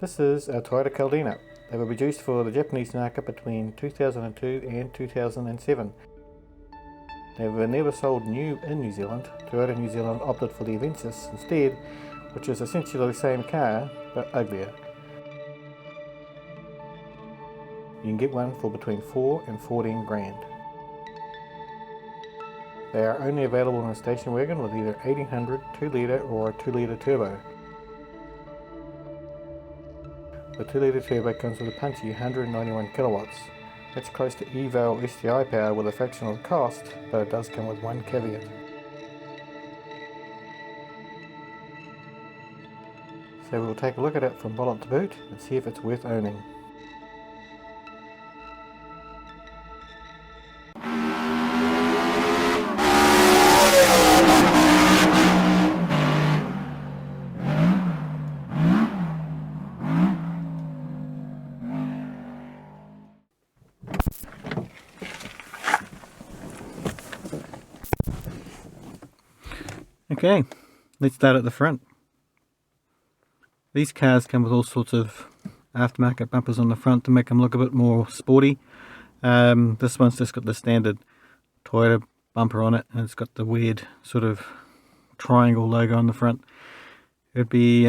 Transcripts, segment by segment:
This is a Toyota Caldina. They were produced for the Japanese market between 2002 and 2007. They were never sold new in New Zealand. Toyota New Zealand opted for the Avensis instead, which is essentially the same car but uglier. You can get one for between 4 and 14 grand. They are only available in a station wagon with either 1800, 2 litre or a 2 litre turbo. The 2 litre turbo comes with a punchy 191 kilowatts. That's close to eval STI power with a fraction of the cost, but it does come with one caveat. So we'll take a look at it from bonnet to boot and see if it's worth owning. Okay, let's start at the front. These cars come with all sorts of aftermarket bumpers on the front to make them look a bit more sporty. This one's just got the standard Toyota bumper on it, and it's got the weird sort of triangle logo on the front. It'd be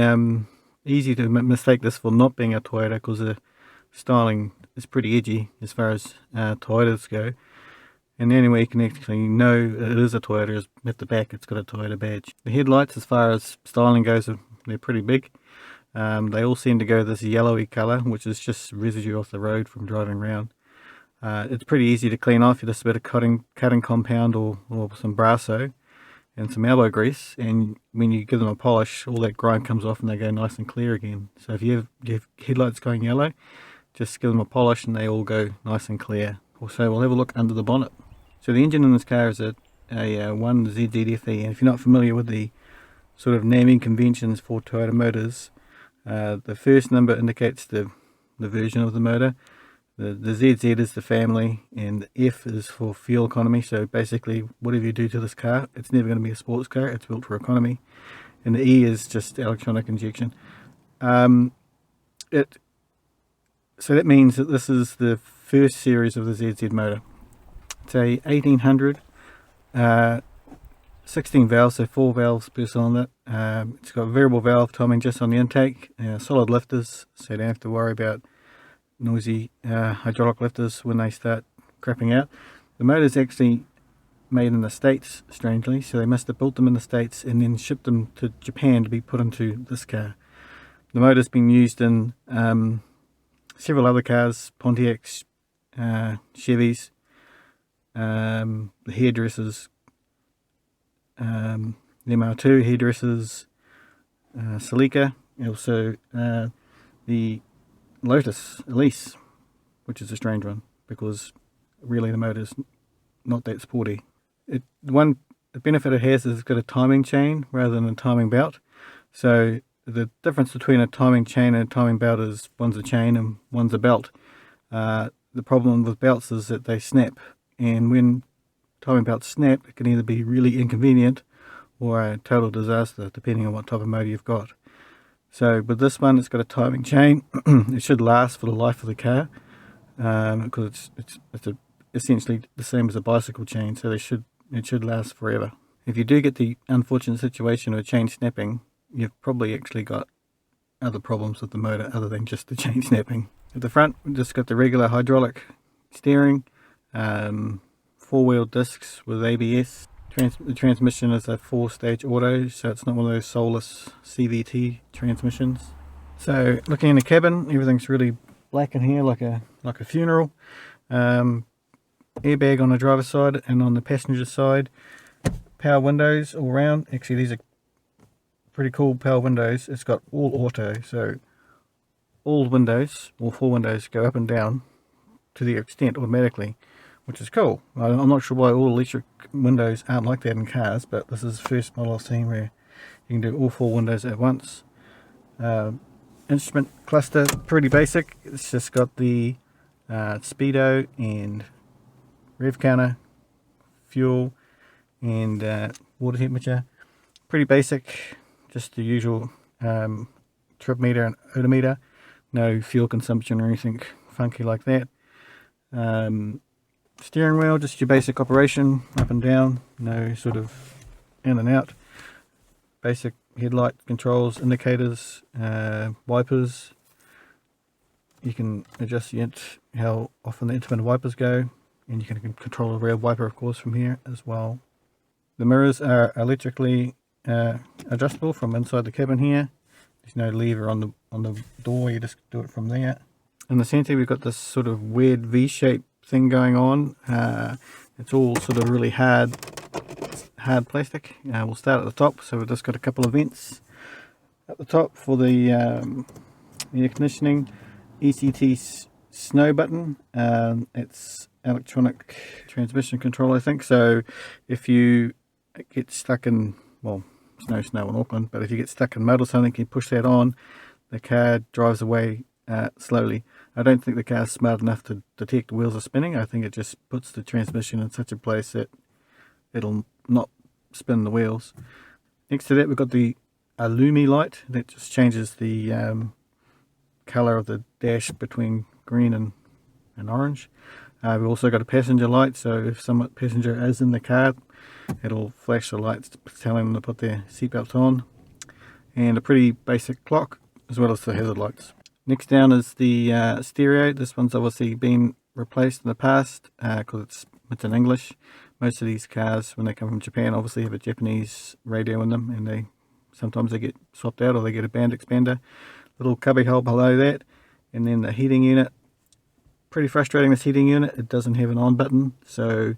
easy to mistake this for not being a Toyota because the styling is pretty edgy as far as Toyotas go. And the only way you can actually know it is a Toyota is at the back. It's got a Toyota badge. The headlights, as far as styling goes, they're pretty big. They all seem to go this yellowy colour, which is just residue off the road from driving around. It's pretty easy to clean off. You just a bit of cutting compound or some Brasso and some elbow grease, and when you give them a polish, all that grime comes off and they go nice and clear again. So if you have headlights going yellow, just give them a polish and they all go nice and clear. Also, we'll have a look under the bonnet. So the engine in this car is a 1ZZ-FE, and if you're not familiar with the sort of naming conventions for Toyota motors, the first number indicates the version of the motor, the ZZ is the family, and the F is for fuel economy. So basically, whatever you do to this car, it's never going to be a sports car, it's built for economy. And the E is just electronic injection. So that means that this is the first series of the ZZ motor. It's a 1800, 16 valves, so 4 valves per cylinder. It's got variable valve timing just on the intake, solid lifters, so you don't have to worry about noisy hydraulic lifters when they start crapping out. The motor's actually made in the States, strangely, so they must have built them in the States and then shipped them to Japan to be put into this car. The motor's been used in several other cars, Pontiacs, Chevys, the hairdressers, the MR2 hairdressers, Celica, also the Lotus Elise, which is a strange one because really the motor's not that sporty. The benefit it has is it's got a timing chain rather than a timing belt. So the difference between a timing chain and a timing belt is one's a chain and one's a belt. The problem with belts is that they snap, and when timing belts snap, it can either be really inconvenient or a total disaster depending on what type of motor you've got. So with this one, it's got a timing chain. It should last for the life of the car because it's essentially the same as a bicycle chain, so it should last forever. If you do get the unfortunate situation of a chain snapping, you've probably actually got other problems with the motor other than just the chain snapping. At the front, we've just got the regular hydraulic steering, 4-wheel discs with ABS. The transmission is a 4-stage auto, so it's not one of those soulless CVT transmissions. So looking in the cabin, everything's really black in here, like a funeral. Airbag on the driver's side, and on the passenger side, power windows all around. Actually, these are pretty cool power windows. It's got all auto, so all windows, all 4 windows, go up and down to the extent automatically, which is cool. I'm not sure why all electric windows aren't like that in cars, but this is the first model I've seen where you can do all 4 windows at once. Instrument cluster, pretty basic. It's just got the speedo and rev counter, fuel, and water temperature. Pretty basic, just the usual trip meter and odometer. no fuel consumption or anything funky like that. Steering wheel, just your basic operation, up and down, no sort of in and out. Basic headlight controls, indicators, wipers. You can adjust how often the intermittent wipers go, and you can control the rear wiper, of course, from here as well. The mirrors are electrically adjustable from inside the cabin here. There's no lever on the door, you just do it from there. In the center we've got this sort of weird V-shape thing going on. It's all sort of really hard plastic. We'll start at the top, so we've just got a couple of vents at the top for the air conditioning. ECT snow button. It's electronic transmission control, I think. So if you get stuck in, well, snow in Auckland, but if you get stuck in mud or something, you push that on, the car drives away slowly. I don't think the car's smart enough to detect the wheels are spinning. I think it just puts the transmission in such a place that it'll not spin the wheels. Next to that we've got the Illumi light that just changes the colour of the dash between green and orange. We've also got a passenger light, so if some passenger is in the car, it'll flash the lights telling them to put their seatbelts on. And a pretty basic clock, as well as the hazard lights. Next down is the stereo. This one's obviously been replaced in the past because it's in English. Most of these cars, when they come from Japan, obviously have a Japanese radio in them, and sometimes they get swapped out or they get a band expander. Little cubby hole below that, and then the heating unit. Pretty frustrating, this heating unit. It doesn't have an on button, so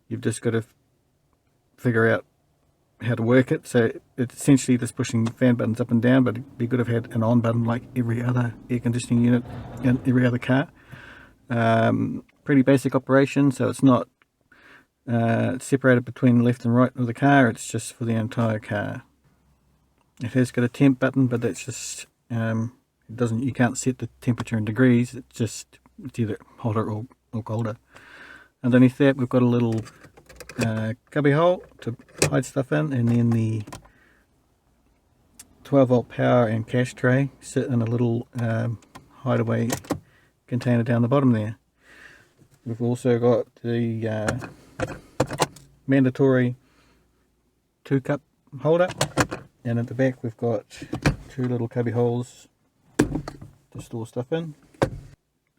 you've just got to figure out how to work it. So it's essentially just pushing fan buttons up and down, but it'd be good to have had an on button like every other air conditioning unit in every other car. Pretty basic operation, so it's not separated between left and right of the car. It's just for the entire car. It has got a temp button, but that's just it doesn't. You can't set the temperature in degrees. It's either hotter or colder. Underneath that we've got a little cubby hole to hide stuff in, and then the 12 volt power and cash tray sit in a little hideaway container down the bottom there. We've also got the mandatory 2-cup holder, and at the back we've got 2 little cubby holes to store stuff in.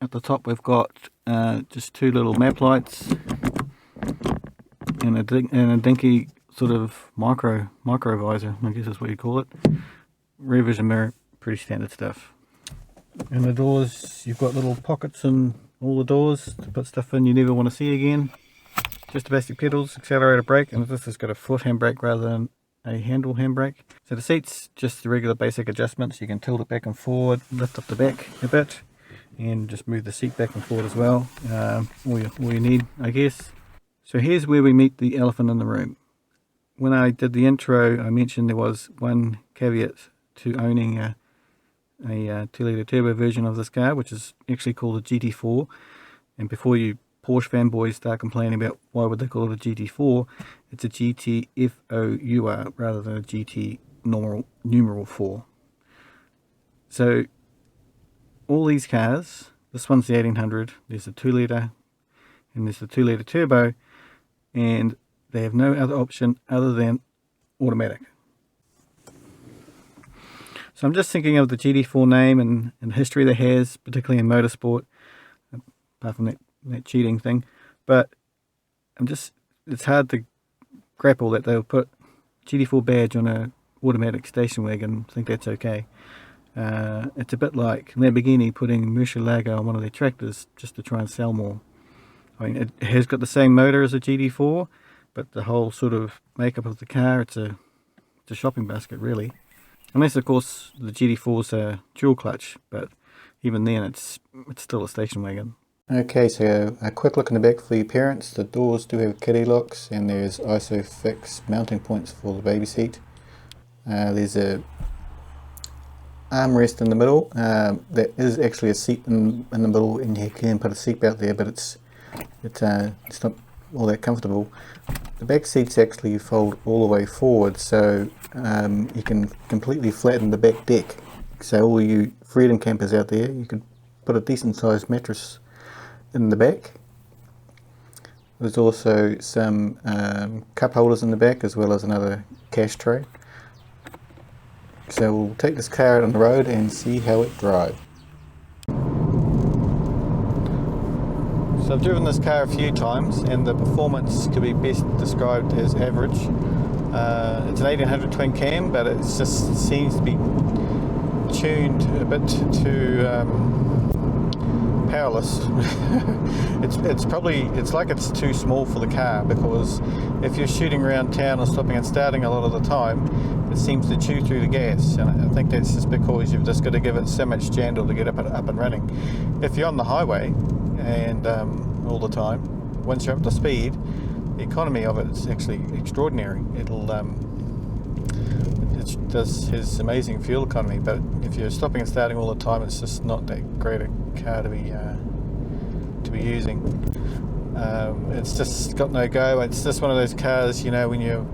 At the top we've got just 2 little map lights and a dinky sort of micro visor, I guess is what you call it. Rear vision mirror, pretty standard stuff. And the doors, you've got little pockets in all the doors to put stuff in you never want to see again. Just the basic pedals, accelerator, brake, and this has got a foot handbrake rather than a handle handbrake. So the seats, just the regular basic adjustments. You can tilt it back and forward, lift up the back a bit, and just move the seat back and forward as well. All you need, I guess. So here's where we meet the elephant in the room. When I did the intro, I mentioned there was one caveat to owning a 2-litre turbo version of this car, which is actually called a GT4. And before you Porsche fanboys start complaining about why would they call it a GT4, it's a GTFOUR rather than a GT numeral 4. So all these cars, this one's the 1800, there's a 2-litre and there's the 2-litre turbo, and they have no other option other than automatic. So I'm just thinking of the GT4 name and the history that has, particularly in motorsport, apart from that cheating thing. But it's hard to grapple that they'll put GT4 badge on a automatic station wagon and think that's okay. It's a bit like Lamborghini putting Murcielago on one of their tractors just to try and sell more. I mean, it has got the same motor as a GT4, but the whole sort of makeup of the car, it's a shopping basket really. Unless of course the GT4's a dual clutch, but even then it's still a station wagon. Okay, so a quick look in the back for the appearance. The doors do have kiddie locks, and there's ISOFIX mounting points for the baby seat. There's a armrest in the middle. That is actually a seat in the middle, and you can put a seatbelt there, but it's not all that comfortable. The back seats actually fold all the way forward, so you can completely flatten the back deck So all you freedom campers out there, you could put a decent sized mattress in the back. There's also some cup holders in the back, as well as another cash tray. So we'll take this car out on the road and see how it drives. So I've driven this car a few times, and the performance could be best described as average. It's an 1800 twin cam, but it just seems to be tuned a bit too powerless. it's like it's too small for the car, because if you're shooting around town or stopping and starting a lot of the time, it seems to chew through the gas, and I think that's just because you've just got to give it so much jandle to get up and running. If you're on the highway and all the time, once you're up to speed, the economy of it is actually extraordinary. It has amazing fuel economy, but if you're stopping and starting all the time, it's just not that great a car to be using. It's just got no go. It's just one of those cars, you know, when you're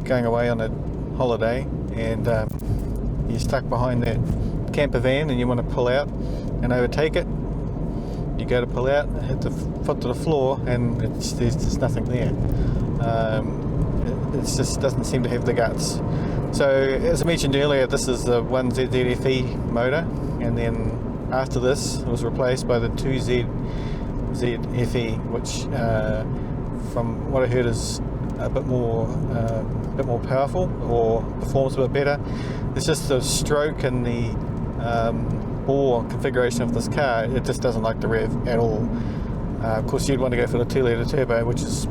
going away on a holiday and you're stuck behind that camper van and you want to pull out and overtake it. You go to pull out, hit the foot to the floor, and there's just nothing there. It just doesn't seem to have the guts. So as I mentioned earlier, this is the 1ZZ-FE motor, and then after this it was replaced by the 2ZZ-FE, which from what I heard is a bit more powerful, or performs a bit better. It's just the stroke and the bore configuration of this car, it just doesn't like the rev at all. Of course, you'd want to go for the 2-litre turbo, which is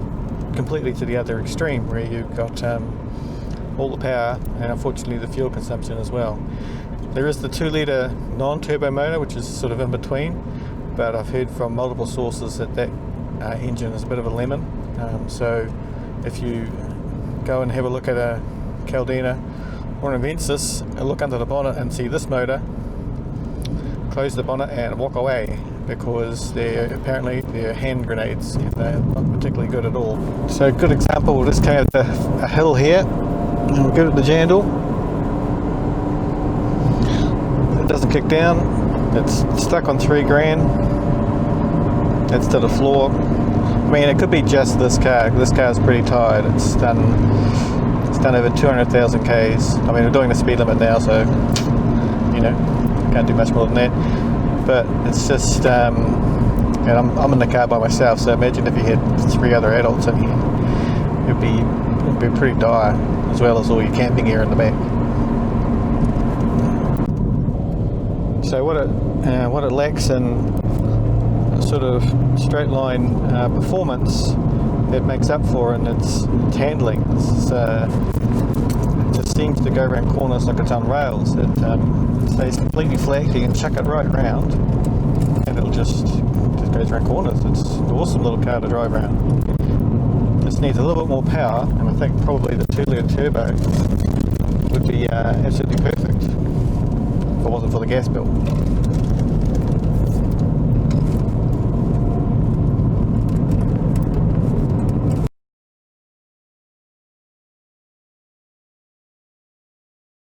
completely to the other extreme, where you've got all the power and unfortunately the fuel consumption as well. There is the 2-litre non-turbo motor, which is sort of in between, but I've heard from multiple sources that engine is a bit of a lemon. So if you go and have a look at a Caldina or an Avensis, look under the bonnet and see this motor, close the bonnet and walk away, because apparently they're hand grenades and they're not particularly good at all. So a good example, we'll just came up a hill here and we'll give it the jandle. It doesn't kick down, it's stuck on 3 grand. It's to the floor. I mean, it could be just this car. This car's pretty tired. It's done over 200,000 Ks. I mean, we're doing the speed limit now, so you know, can't do much more than that. But it's just, and I'm in the car by myself, so imagine if you had 3 other adults in here. It'd be pretty dire, as well as all your camping gear in the back. So what it lacks in sort of straight line performance, it makes up for in its handling. It just seems to go around corners like it's on rails. It stays completely flat. You can chuck it right around and it'll just goes around corners. It's an awesome little car to drive around. Just needs a little bit more power, and I think probably the 2-litre turbo would be absolutely perfect if it wasn't for the gas bill.